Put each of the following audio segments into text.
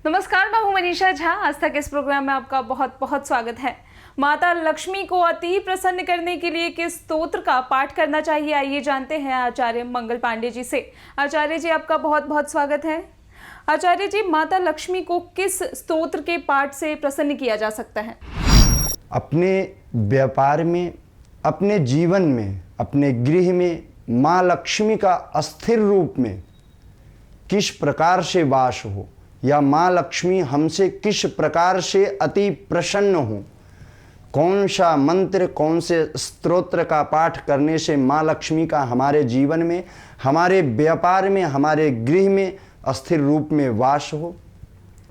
नमस्कार, मैं हूं मनीषा झा। आज तक इस प्रोग्राम में आपका बहुत बहुत स्वागत है। माता लक्ष्मी को अति प्रसन्न करने के लिए किस स्तोत्र का पाठ करना चाहिए, आइए जानते हैं आचार्य मंगल पांडे जी से। आचार्य जी, आपका बहुत बहुत स्वागत है। आचार्य जी, माता लक्ष्मी को किस स्तोत्र के पाठ से प्रसन्न किया जा सकता है? अपने व्यापार में, अपने जीवन में, अपने गृह में माँ लक्ष्मी का अस्थिर रूप में किस प्रकार से वास हो, या माँ लक्ष्मी हमसे किस प्रकार से अति प्रसन्न हो, कौन सा मंत्र, कौन से स्तोत्र का पाठ करने से माँ लक्ष्मी का हमारे जीवन में, हमारे व्यापार में, हमारे गृह में अस्थिर रूप में वास हो,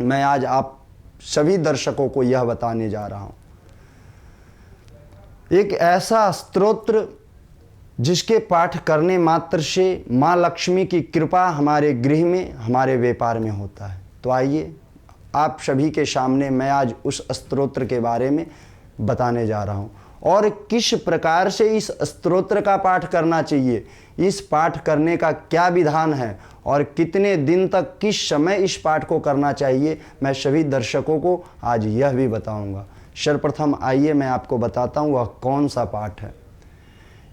मैं आज आप सभी दर्शकों को यह बताने जा रहा हूँ। एक ऐसा स्तोत्र जिसके पाठ करने मात्र से माँ लक्ष्मी की कृपा हमारे गृह में, हमारे व्यापार में होता है। तो आइए आप सभी के सामने मैं आज उस स्तोत्र के बारे में बताने जा रहा हूँ और किस प्रकार से इस स्तोत्र का पाठ करना चाहिए, इस पाठ करने का क्या विधान है और कितने दिन तक, किस समय इस पाठ को करना चाहिए, मैं सभी दर्शकों को आज यह भी बताऊंगा। सर्वप्रथम आइए मैं आपको बताता हूँ वह कौन सा पाठ है।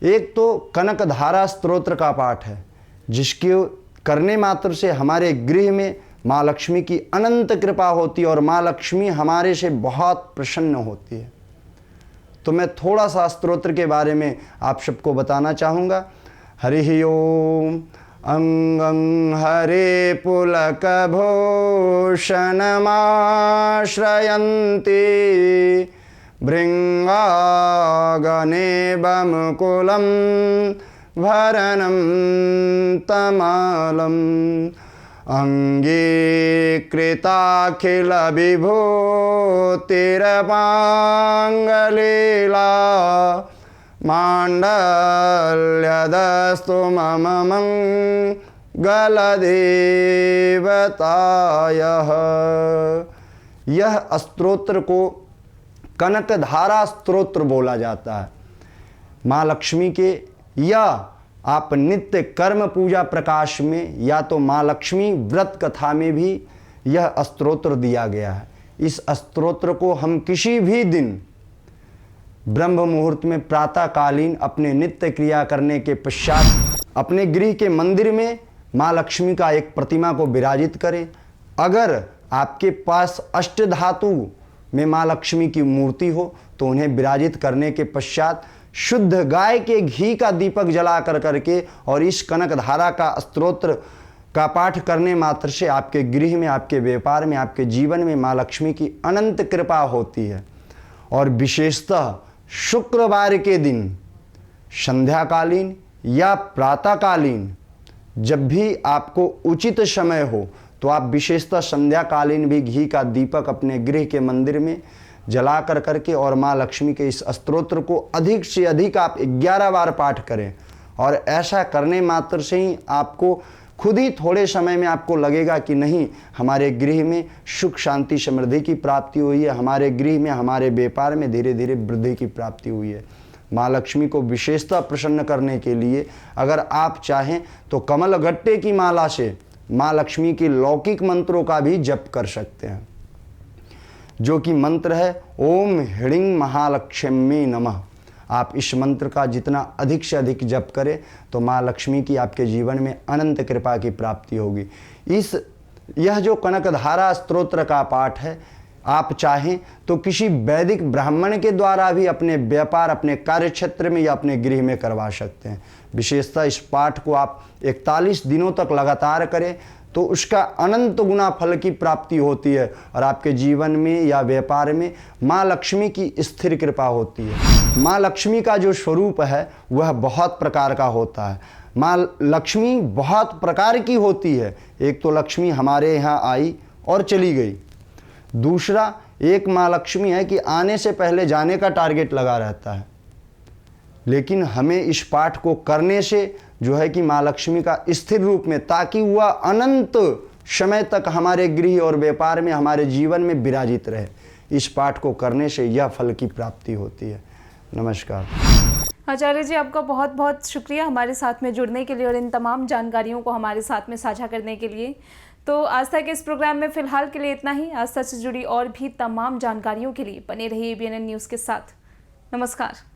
एक तो कनकधारा स्तोत्र का पाठ है, जिसके करने मात्र से हमारे गृह में माँ लक्ष्मी की अनंत कृपा होती है और माँ लक्ष्मी हमारे से बहुत प्रसन्न होती है। तो मैं थोड़ा सा स्तोत्र के बारे में आप सबको बताना चाहूँगा। हरि ओम अंगं हरे पुलक भूषणमाश्रयन्ति भृङ्गागनेबमुकुलं भरणं तमालम् अङ्गीकृताखिलविभूतिरपाङ्गलीला माण्डल्यदस्तु मम मङ्गलदेवतायः। यह स्तोत्र को कनकधारा स्तोत्र बोला जाता है। माँ लक्ष्मी के या आप नित्य कर्म पूजा प्रकाश में या तो माँ लक्ष्मी व्रत कथा में भी यह स्तोत्र दिया गया है। इस स्तोत्र को हम किसी भी दिन ब्रह्म मुहूर्त में प्रातःकालीन अपने नित्य क्रिया करने के पश्चात अपने गृह के मंदिर में माँ लक्ष्मी का एक प्रतिमा को विराजित करें। अगर आपके पास अष्टधातु में माँ लक्ष्मी की मूर्ति हो तो उन्हें विराजित करने के पश्चात शुद्ध गाय के घी का दीपक जला करके और इस कनकधारा का स्तोत्र का पाठ करने मात्र से आपके गृह में, आपके व्यापार में, आपके जीवन में माँ लक्ष्मी की अनंत कृपा होती है। और विशेषतः शुक्रवार के दिन संध्याकालीन या प्रातःकालीन जब भी आपको उचित समय हो तो आप विशेषतः संध्याकालीन भी घी का दीपक अपने गृह के मंदिर में जला करके और माँ लक्ष्मी के इस स्तोत्र को अधिक से अधिक आप 11 बार पाठ करें। और ऐसा करने मात्र से ही आपको खुद ही थोड़े समय में आपको लगेगा कि नहीं, हमारे गृह में सुख शांति समृद्धि की प्राप्ति हुई है, हमारे गृह में, हमारे व्यापार में धीरे धीरे वृद्धि की प्राप्ति हुई है। माँ लक्ष्मी को विशेषतः प्रसन्न करने के लिए अगर आप चाहें तो कमल गट्टे की माला से माँ लक्ष्मी के लौकिक मंत्रों का भी जप कर सकते हैं, जो कि मंत्र है ओम ह्रीं महालक्ष्मी नमः। आप इस मंत्र का जितना अधिक से अधिक जप करें तो माँ लक्ष्मी की आपके जीवन में अनंत कृपा की प्राप्ति होगी। यह जो कनकधारा स्तोत्र का पाठ है, आप चाहें तो किसी वैदिक ब्राह्मण के द्वारा भी अपने व्यापार, अपने कार्यक्षेत्र में या अपने गृह में करवा सकते हैं। विशेषतः इस पाठ को आप 41 दिनों तक लगातार करें तो उसका अनंत गुना फल की प्राप्ति होती है और आपके जीवन में या व्यापार में माँ लक्ष्मी की स्थिर कृपा होती है। माँ लक्ष्मी का जो स्वरूप है वह बहुत प्रकार का होता है। माँ लक्ष्मी बहुत प्रकार की होती है। एक तो लक्ष्मी हमारे यहाँ आई और चली गई, दूसरा एक माँ लक्ष्मी है कि आने से पहले जाने का टारगेट लगा रहता है। लेकिन हमें इस पाठ को करने से जो है कि माँ लक्ष्मी का स्थिर रूप में, ताकि वह अनंत समय तक हमारे गृह और व्यापार में, हमारे जीवन में विराजित रहे, इस पाठ को करने से यह फल की प्राप्ति होती है। नमस्कार। आचार्य जी, आपका बहुत बहुत शुक्रिया हमारे साथ में जुड़ने के लिए और इन तमाम जानकारियों को हमारे साथ में साझा करने के लिए। तो आस्था के इस प्रोग्राम में फिलहाल के लिए इतना ही। आस्था से जुड़ी और भी तमाम जानकारियों के लिए बने रहिए ABNN न्यूज़ के साथ। नमस्कार।